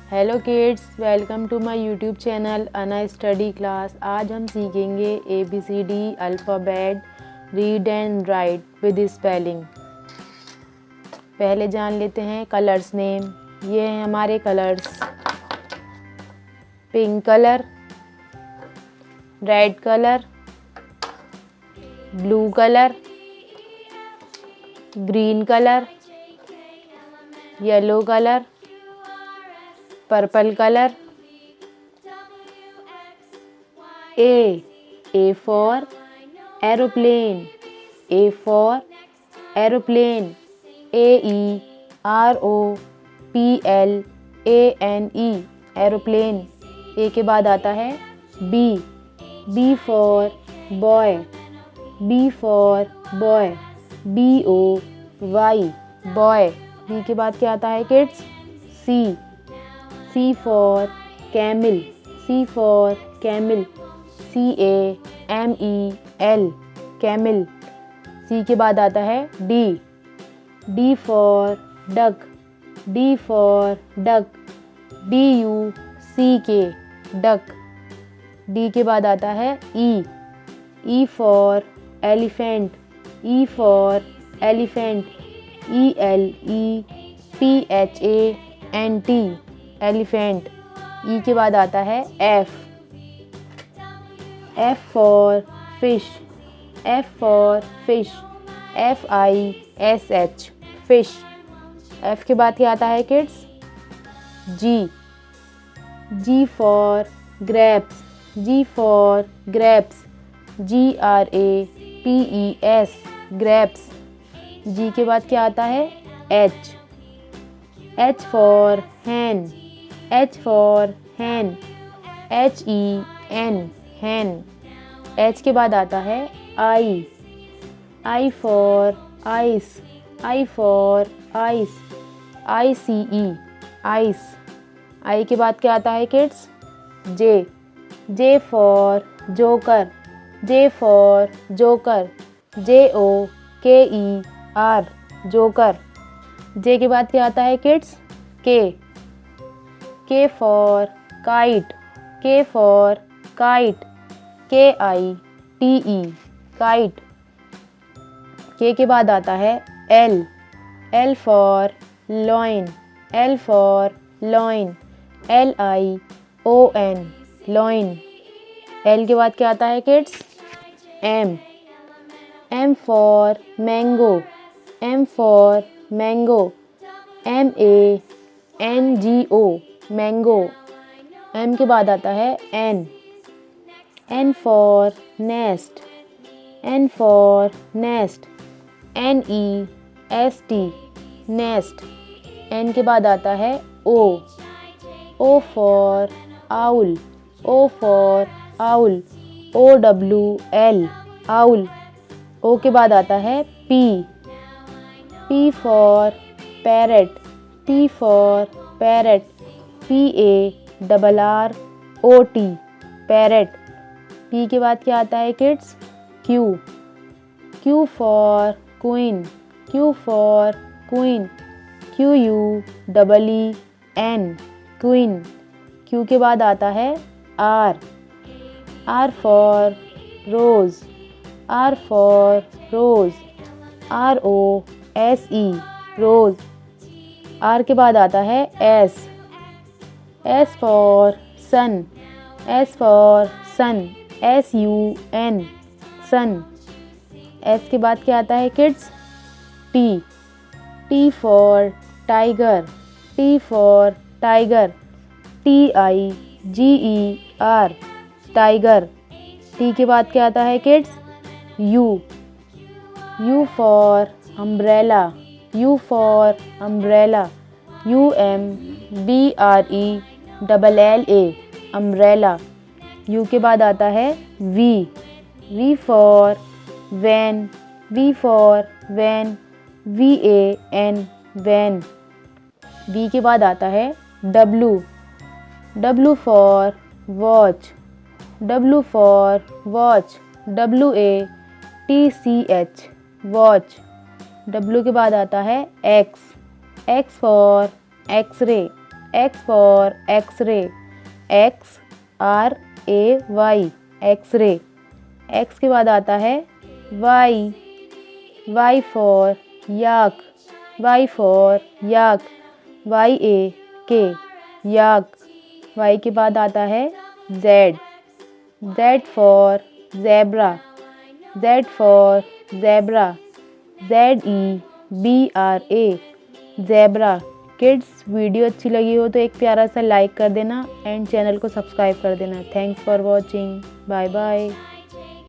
Hello kids, welcome to my YouTube channel अना study class. आज हम सीखेंगे ABCD alphabet read and write with spelling. पहले जान लेते हैं कलर्स नेम। ये हैं हमारे colours: pink colour, red colour, blue colour, green colour, yellow colour, purple colour. A for aeroplane, A for aeroplane, AEROPLANE, aeroplane। A के बाद आता है B for boy, B for boy, BOY, boy। B के बाद क्या आता है kids? C for camel, C for camel, CAMEL, camel। C के बाद आता है D for duck, D for duck, DUCK, duck। D के बाद आता है E for elephant, E for elephant, ELEPHANT, elephant। E के बाद आता है F for fish, F for fish, FISH, fish। F के बाद क्या आता है kids? G for grapes, G for grapes, GRAPES, grapes। G के बाद क्या आता है? H for hen, H for hen, HEN, hen। H के बाद आता है I for ice, I for ice, ICE, ice। I के बाद क्या आता है kids? J for joker, J for joker, JOKER, joker। J के बाद क्या आता है kids? K for kite, K for kite, KITE, kite। K के बाद आता है L for loin, L for loin, LION, loin। L के बाद क्या आता है kids? M for mango, M for mango, MANGO, mango। M के बाद आता है N for nest, N for nest, NEST, nest। N के बाद आता है O for owl, O for owl, OWL, owl। O के बाद आता है P for parrot, P for parrot, PARROT, parrot। P के बाद क्या आता है kids? Q for queen, Q for queen, QUEEN, queen। Q के बाद आता है R for rose, R for rose, ROSE, rose। R के बाद आता है S for sun, S for sun, SUN, sun। S के बाद क्या आता है kids? T for tiger, T for tiger, TIGER, tiger। T के बाद क्या आता है kids? U for umbrella, U for umbrella, UMBRELLA, umbrella। U के बाद आता है V for van, V for van, VAN, van। V के बाद आता है W for watch, W for watch, WATCH, watch। W के बाद आता है X for x-ray, X for X-ray, XRAY, X-ray। X के बाद आता है Y for yak, Y for yak, YAK, yak। Y के बाद आता है Z for zebra, Z for zebra, ZEBRA, zebra। Kids, video अच्छी लगी हो तो एक प्यारा सा लाइक कर देना एंड चैनल को सब्सक्राइब कर देना। Thanks for watching. Bye bye.